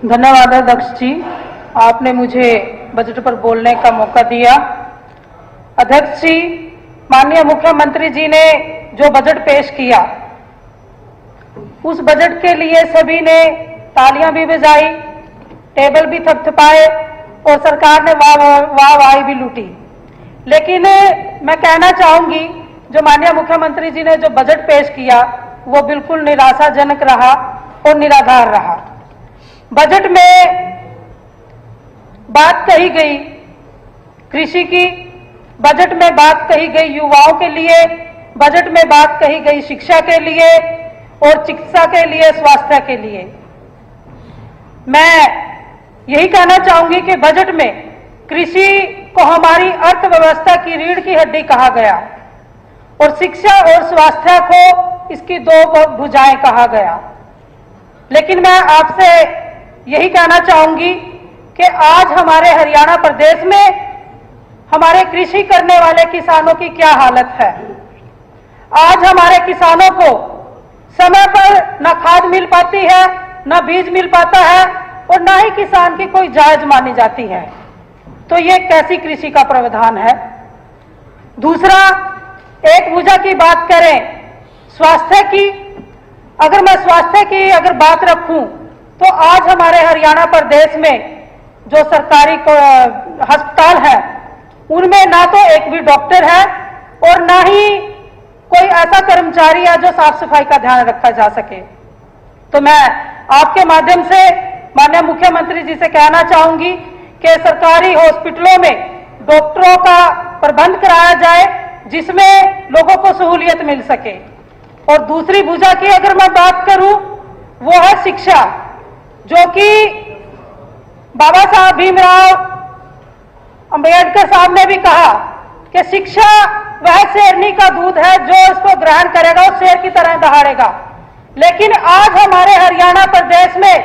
धन्यवाद अध्यक्ष जी, आपने मुझे बजट पर बोलने का मौका दिया। अध्यक्ष जी, माननीय मुख्यमंत्री जी ने जो बजट पेश किया, उस बजट के लिए सभी ने तालियां भी बजाई, टेबल भी थपथपाए और सरकार ने वाह भी लूटी। लेकिन मैं कहना चाहूंगी, जो माननीय मुख्यमंत्री जी ने जो बजट पेश किया वो बिल्कुल निराशाजनक रहा और निराधार रहा। बजट में बात कही गई कृषि की, बजट में बात कही गई युवाओं के लिए, बजट में बात कही गई शिक्षा के लिए और चिकित्सा के लिए, स्वास्थ्य के लिए। मैं यही कहना चाहूंगी कि बजट में कृषि को हमारी अर्थव्यवस्था की रीढ़ की हड्डी कहा गया और शिक्षा और स्वास्थ्य को इसकी दो भुजाएं कहा गया। लेकिन मैं आपसे यही कहना चाहूंगी कि आज हमारे हरियाणा प्रदेश में हमारे कृषि करने वाले किसानों की क्या हालत है। आज हमारे किसानों को समय पर न खाद मिल पाती है, न बीज मिल पाता है और न ही किसान की कोई जायज मानी जाती है। तो ये कैसी कृषि का प्रावधान है। दूसरा, एक भुजा की बात करें स्वास्थ्य की, अगर मैं स्वास्थ्य की बात रखूं तो आज हमारे हरियाणा प्रदेश में जो सरकारी अस्पताल है उनमें ना तो एक भी डॉक्टर है और ना ही कोई ऐसा कर्मचारी है जो साफ सफाई का ध्यान रखा जा सके। तो मैं आपके माध्यम से माननीय मुख्यमंत्री जी से कहना चाहूंगी कि सरकारी हॉस्पिटलों में डॉक्टरों का प्रबंध कराया जाए जिसमें लोगों को सहूलियत मिल सके। और दूसरी भुजा की अगर मैं बात करूं वो है शिक्षा, जो कि बाबा साहब भीमराव अंबेडकर साहब ने भी कहा कि शिक्षा वह शेरनी का दूध है, जो इसको ग्रहण करेगा वो शेर की तरह दहाड़ेगा। लेकिन आज हमारे हरियाणा प्रदेश में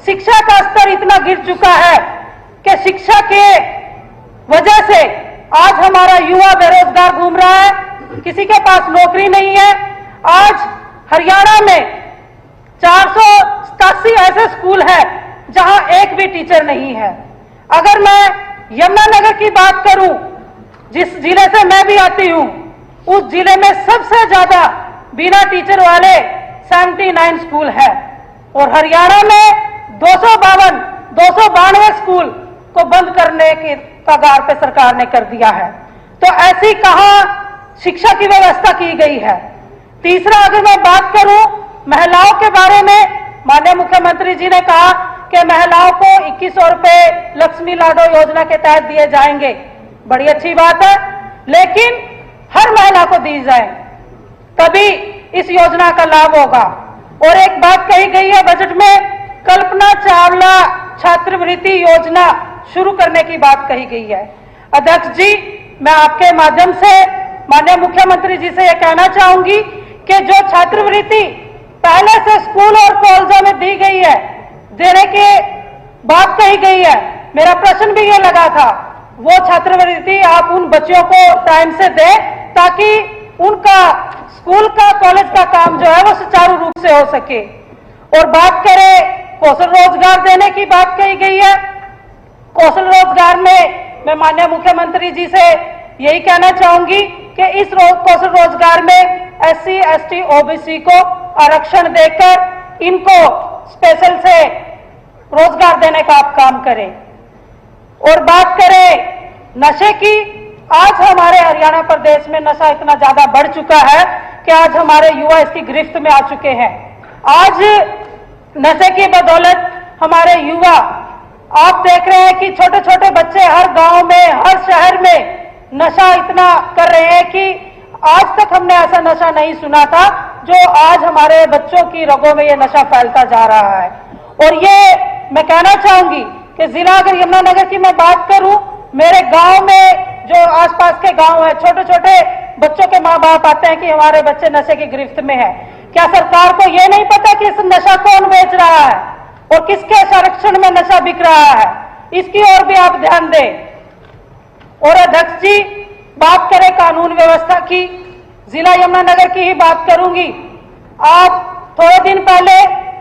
शिक्षा का स्तर इतना गिर चुका है कि शिक्षा के वजह से आज हमारा युवा बेरोजगार घूम रहा है, किसी के पास नौकरी नहीं है। आज हरियाणा में 487 ऐसे स्कूल हैं जहां एक भी टीचर नहीं है। अगर मैं यमुनानगर की बात करूं, जिस जिले से मैं भी आती हूं, उस जिले में सबसे ज्यादा बिना टीचर वाले 79 स्कूल है और हरियाणा में 292 स्कूल को बंद करने के कगार पे सरकार ने कर दिया है। तो ऐसी कहां शिक्षा की व्यवस्था की गई है। तीसरा, अगर मैं बात करूं महिलाओं के बारे में, माननीय मुख्यमंत्री जी ने कहा कि महिलाओं को 2100 रुपए लक्ष्मी लाडो योजना के तहत दिए जाएंगे। बड़ी अच्छी बात है, लेकिन हर महिला को दी जाए तभी इस योजना का लाभ होगा। और एक बात कही गई है बजट में, कल्पना चावला छात्रवृत्ति योजना शुरू करने की बात कही गई है। अध्यक्ष जी, मैं आपके माध्यम से माननीय मुख्यमंत्री जी से यह कहना चाहूंगी कि जो छात्रवृत्ति पहले से स्कूल और कॉलेजों में दी गई है, देने की बात कही गई है, मेरा प्रश्न भी ये लगा था, वो छात्रवृत्ति आप उन बच्चों को टाइम से दें ताकि उनका स्कूल का कॉलेज का काम जो है वो सुचारू रूप से हो सके। और बात करें कौशल रोजगार देने की बात कही गई है। कौशल रोजगार में मैं माननीय मुख्यमंत्री जी से यही कहना चाहूंगी कि इस कौशल रोजगार में SC, ST, OBC को आरक्षण देकर इनको स्पेशल से रोजगार देने का आप काम करें। और बात करें नशे की, आज हमारे हरियाणा प्रदेश में नशा इतना ज्यादा बढ़ चुका है कि आज हमारे युवा इसकी गिरफ्त में आ चुके हैं। आज नशे की बदौलत हमारे युवा, आप देख रहे हैं कि छोटे छोटे बच्चे हर गांव में, हर शहर में नशा इतना कर रहे हैं कि आज तक हमने ऐसा नशा नहीं सुना था जो आज हमारे बच्चों की रगों में ये नशा फैलता जा रहा है। और ये मैं कहना चाहूंगी कि जिला अगर यमुनानगर की मैं बात करूं, मेरे गांव में जो आसपास के गांव है, छोटे छोटे बच्चों के माँ बाप आते हैं कि हमारे बच्चे नशे की गिरफ्त में है। क्या सरकार को ये नहीं पता कि इस नशा कौन बेच रहा है और किसके संरक्षण में नशा बिक रहा है? इसकी ओर भी आप ध्यान दें। और अध्यक्ष जी, बात करें कानून व्यवस्था की, जिला यमुनानगर की ही बात करूंगी। आप थोड़े दिन पहले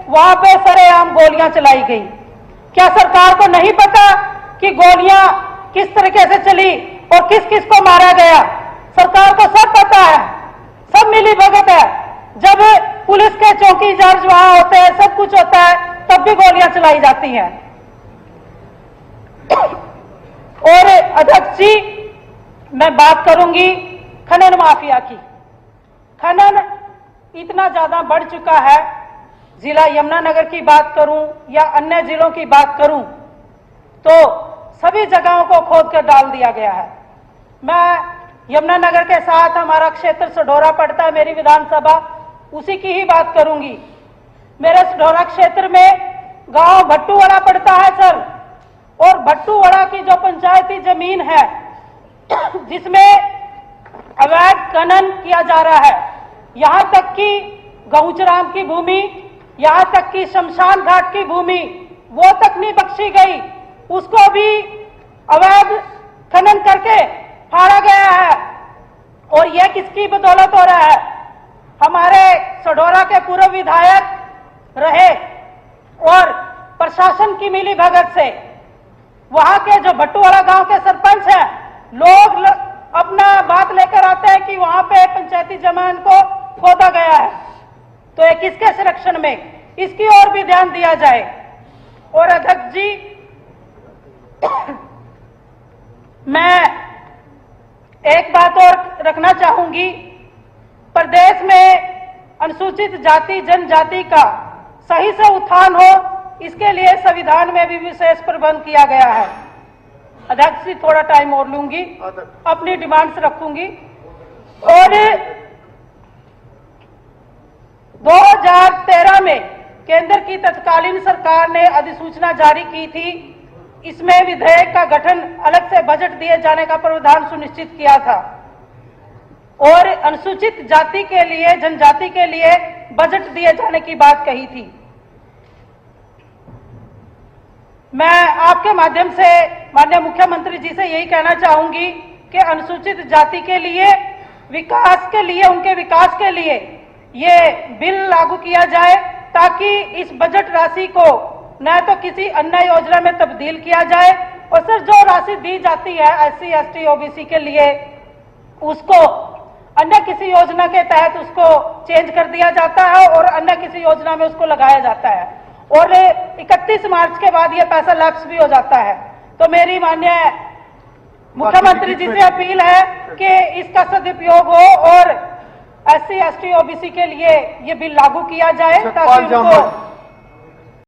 वहां पे सरेआम गोलियां चलाई गई क्या सरकार को नहीं पता कि गोलियां किस तरीके से चली और किस किस को मारा गया? सरकार को सब पता है, सब मिली भगत है। जब पुलिस के चौकी इंचार्ज वहां होते हैं, सब कुछ होता है, तब भी गोलियां चलाई जाती हैं। और अध्यक्ष जी, मैं बात करूंगी खनन माफिया की। खनन इतना ज्यादा बढ़ चुका है, जिला यमुनानगर की बात करूं या अन्य जिलों की बात करूं तो सभी जगहों को खोद कर डाल दिया गया है। मैं यमुनानगर के साथ हमारा क्षेत्र सढौरा पड़ता है, मेरी विधानसभा, उसी की ही बात करूंगी। मेरे सढौरा क्षेत्र में गांव भट्टूवाड़ा पड़ता है सर, और भट्टूवाड़ा की जो पंचायती जमीन है जिसमें अवैध खनन किया जा रहा है, यहां तक कि गौचराम की भूमि, यहां तक कि शमशान घाट की भूमि, वो तक नहीं बख्शी गई, उसको भी अवैध खनन करके फाड़ा गया है। और यह किसकी बदौलत हो रहा है? हमारे सढौरा के पूर्व विधायक रहे और प्रशासन की मिली भगत से वहां के जो भट्टूवाड़ा गांव के सरपंच हैं, लोग अपना बात लेकर आते हैं कि वहां पे पंचायती जमीन को खोदा गया है। तो ये किसके संरक्षण में? इसकी ओर भी ध्यान दिया जाए। और अध्यक्ष जी, मैं एक बात और रखना चाहूंगी, प्रदेश में अनुसूचित जाति जनजाति का सही से उत्थान हो, इसके लिए संविधान में भी विशेष प्रबंध किया गया है। अध्यक्ष जी, थोड़ा टाइम और लूंगी, अपनी डिमांड्स रखूंगी। और 2013 में केंद्र की तत्कालीन सरकार ने अधिसूचना जारी की थी, इसमें विधेयक का गठन अलग से बजट दिए जाने का प्रावधान सुनिश्चित किया था और अनुसूचित जाति के लिए, जनजाति के लिए बजट दिए जाने की बात कही थी। मैं आपके माध्यम से माननीय मुख्यमंत्री जी से यही कहना चाहूंगी कि अनुसूचित जाति के लिए विकास के लिए, उनके विकास के लिए ये बिल लागू किया जाए, ताकि इस बजट राशि को न तो किसी अन्य योजना में तब्दील किया जाए, और सर जो राशि दी जाती है SC, ST, OBC के लिए, उसको अन्य किसी योजना के तहत उसको चेंज कर दिया जाता है और अन्य किसी योजना में उसको लगाया जाता है, और 31 मार्च के बाद ये पैसा लैप्स भी हो जाता है। तो मेरी माननीय मुख्यमंत्री जी से अपील है कि इसका सदुपयोग हो और SC, ST, OBC के लिए ये बिल लागू किया जाए, ताकि उनको